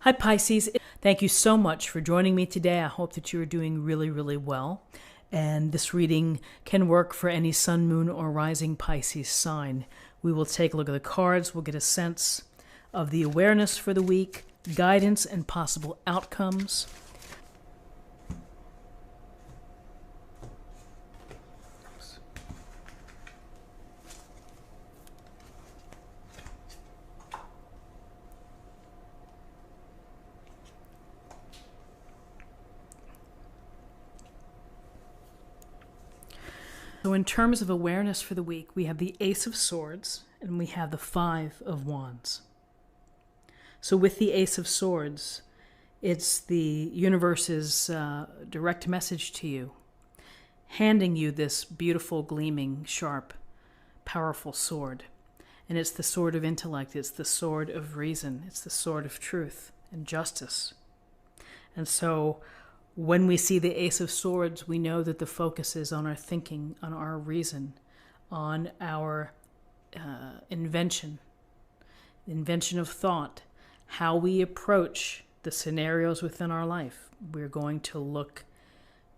Hi Pisces, thank you so much for joining me today. I hope that you are doing really, really well. And this reading can work for any sun, moon, or rising Pisces sign. We will take a look at the cards. We'll get a sense of the awareness for the week, guidance, and possible outcomes. So in terms of awareness for the week, we have the Ace of Swords and we have the Five of Wands. So with the Ace of Swords, it's the universe's direct message to you, handing you this beautiful, gleaming, sharp, powerful sword. And it's the sword of intellect, it's the sword of reason, it's the sword of truth and justice. And so when we see the Ace of Swords, we know that the focus is on our thinking, on our reason, on our invention of thought, how we approach the scenarios within our life. We're going to look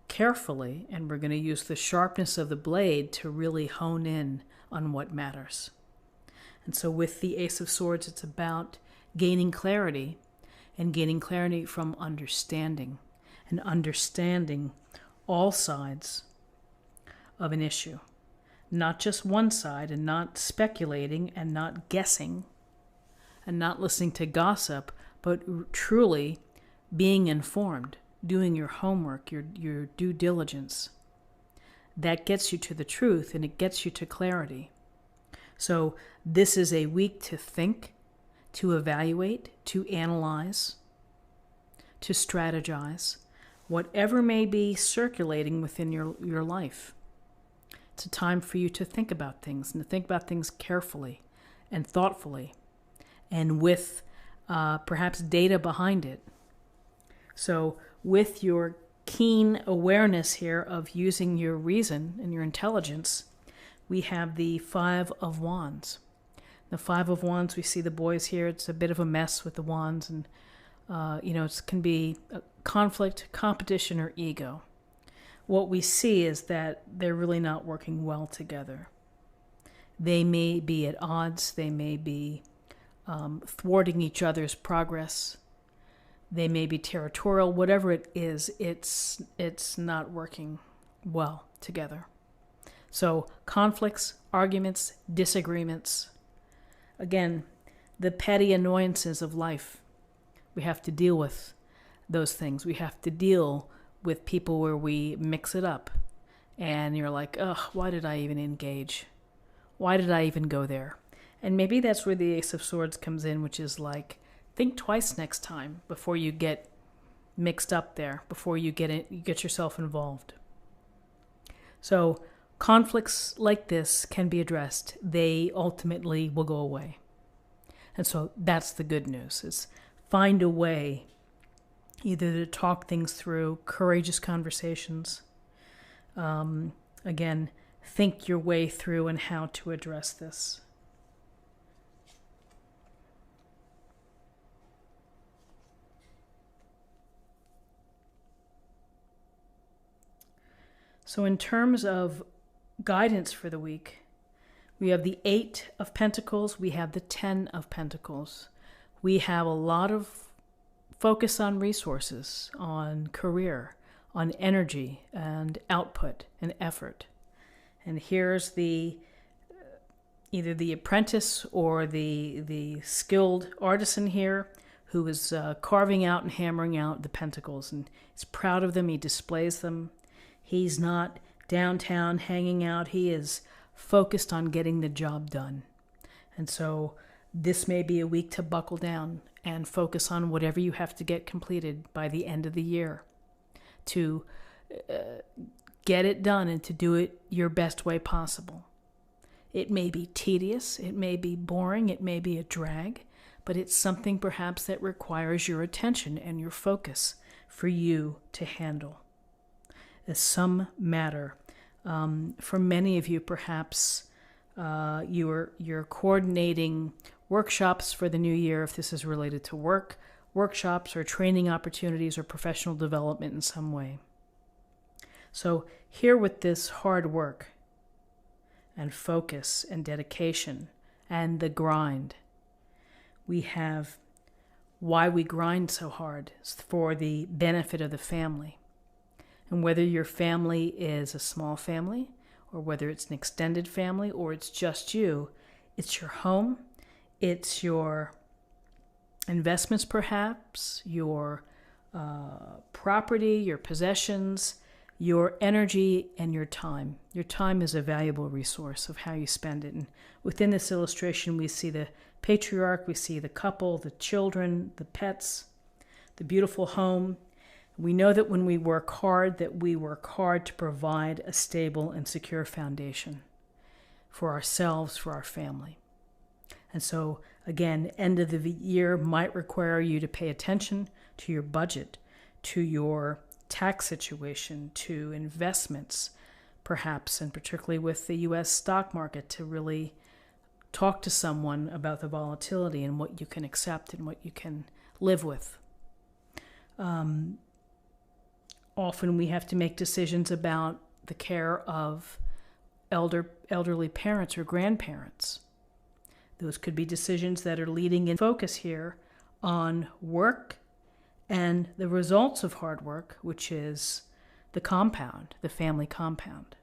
carefully and we're going to use the sharpness of the blade to really hone in on what matters. And so with the Ace of Swords, it's about gaining clarity and gaining clarity from understanding. And understanding all sides of an issue. Not just one side, and not speculating and not guessing and not listening to gossip, but truly being informed, doing your homework, your due diligence. That gets you to the truth and it gets you to clarity. So this is a week to think, to evaluate, to analyze, to strategize, whatever may be circulating within your life. It's a time for you to think about things and to think about things carefully and thoughtfully and with perhaps data behind it. So with your keen awareness here of using your reason and your intelligence, we have the Five of Wands. The Five of Wands, we see the boys here. It's a bit of a mess with the wands and it can be conflict, competition, or ego. What we see is that they're really not working well together. They may be at odds. They may be thwarting each other's progress. They may be territorial. Whatever it is, it's not working well together. So conflicts, arguments, disagreements. Again, the petty annoyances of life. We have to deal with those things. We have to deal with people where we mix it up. And you're like, ugh, why did I even engage? Why did I even go there? And maybe that's where the Ace of Swords comes in, which is like, think twice next time before you get mixed up there, before you get yourself involved. So conflicts like this can be addressed. They ultimately will go away. And so that's the good news, is find a way either to talk things through, courageous conversations. Again, think your way through and how to address this. So in terms of guidance for the week, we have the Eight of Pentacles, we have the Ten of Pentacles. We have a lot of focus on resources, on career, on energy and output and effort. And here's either the apprentice or the skilled artisan here who is carving out and hammering out the pentacles. And he's proud of them. He displays them. He's not downtown hanging out. He is focused on getting the job done. And so this may be a week to buckle down and focus on whatever you have to get completed by the end of the year to get it done and to do it your best way possible. It may be tedious, it may be boring, it may be a drag, but it's something perhaps that requires your attention and your focus for you to handle. There's some matter. For many of you, perhaps you're coordinating workshops for the new year if this is related to work, workshops or training opportunities or professional development in some way. So here with this hard work and focus and dedication and the grind, we have why we grind so hard is for the benefit of the family. And whether your family is a small family or whether it's an extended family or it's just you, it's your home, it's your investments perhaps, your property, your possessions, your energy, and your time. Your time is a valuable resource of how you spend it. And within this illustration, we see the patriarch, we see the couple, the children, the pets, the beautiful home. We know that when we work hard, that we work hard to provide a stable and secure foundation for ourselves, for our family. And so, again, end of the year might require you to pay attention to your budget, to your tax situation, to investments, perhaps, and particularly with the U.S. stock market, to really talk to someone about the volatility and what you can accept and what you can live with. Often we have to make decisions about the care of elderly parents or grandparents. Those could be decisions that are leading in focus here on work and the results of hard work, which is the compound, the family compound.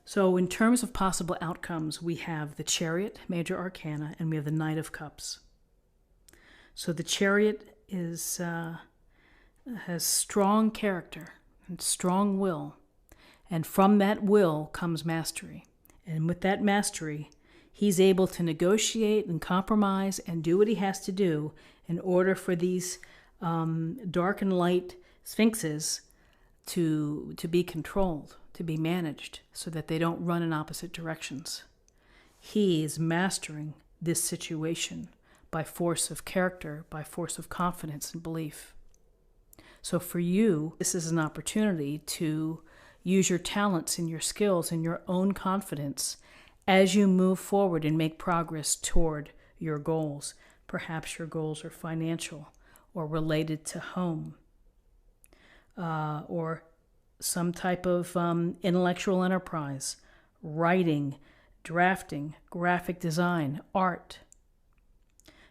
So in terms of possible outcomes, we have the Chariot, major arcana, and we have the Knight of Cups. So the Chariot has strong character and strong will, and from that will comes mastery. And with that mastery, he's able to negotiate and compromise and do what he has to do in order for these dark and light sphinxes to be controlled, to be managed, so that they don't run in opposite directions. He is mastering this situation by force of character, by force of confidence and belief. So for you, this is an opportunity to use your talents and your skills and your own confidence as you move forward and make progress toward your goals. Perhaps your goals are financial or related to home, or some type of intellectual enterprise, writing, drafting, graphic design, art.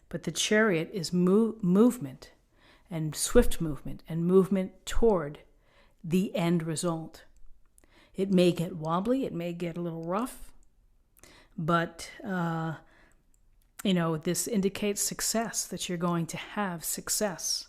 But the Chariot is movement and swift movement and movement toward the end result. It may get wobbly, it may get a little rough, but this indicates success, that you're going to have success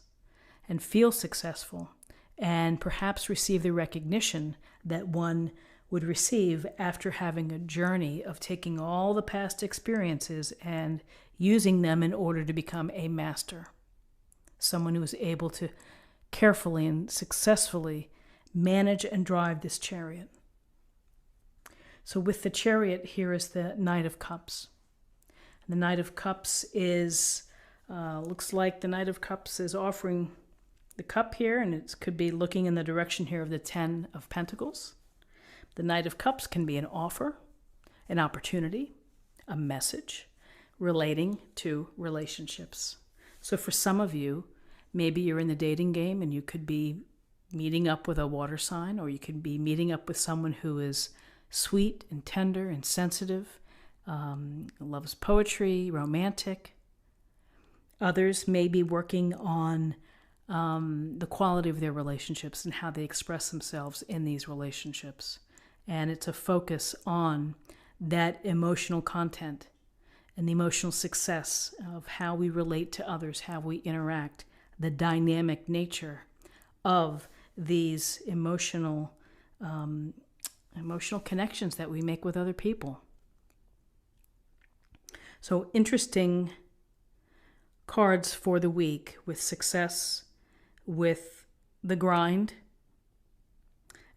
and feel successful, and perhaps receive the recognition that one would receive after having a journey of taking all the past experiences and using them in order to become a master. Someone who is able to carefully and successfully manage and drive this Chariot. So with the Chariot, here is the Knight of Cups. The Knight of Cups is, looks like the Knight of Cups is offering the cup here, and it could be looking in the direction here of the Ten of Pentacles. The Knight of Cups can be an offer, an opportunity, a message relating to relationships. So for some of you, maybe you're in the dating game and you could be meeting up with a water sign, or you could be meeting up with someone who is sweet and tender and sensitive, loves poetry, romantic. Others may be working on the quality of their relationships and how they express themselves in these relationships. And it's a focus on that emotional content and the emotional success of how we relate to others, how we interact, the dynamic nature of these emotional connections that we make with other people. So interesting cards for the week, with success, with the grind,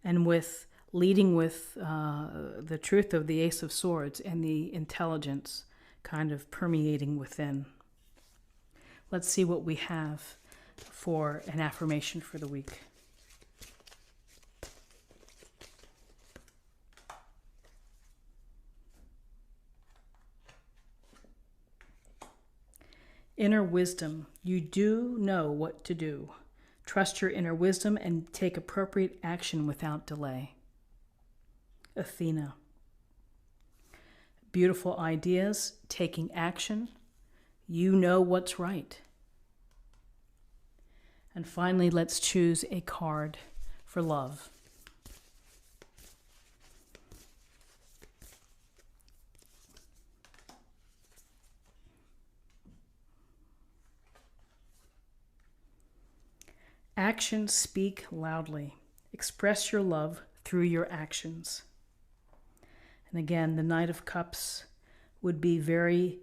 and with leading with the truth of the Ace of Swords and the intelligence kind of permeating within. Let's see what we have for an affirmation for the week. Inner wisdom. You do know what to do. Trust your inner wisdom and take appropriate action without delay. Athena. Beautiful ideas, taking action. You know what's right. And finally, let's choose a card for love. Actions speak loudly. Express your love through your actions. And again, the Knight of Cups would be very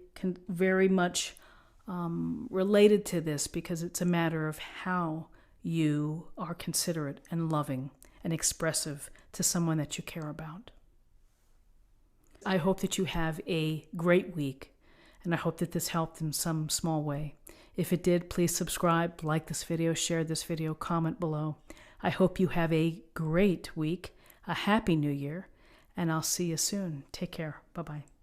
much related to this, because it's a matter of how you are considerate and loving and expressive to someone that you care about. I hope that you have a great week, and I hope that this helped in some small way. If it did, please subscribe, like this video, share this video, comment below. I hope you have a great week, a happy new year, and I'll see you soon. Take care. Bye-bye.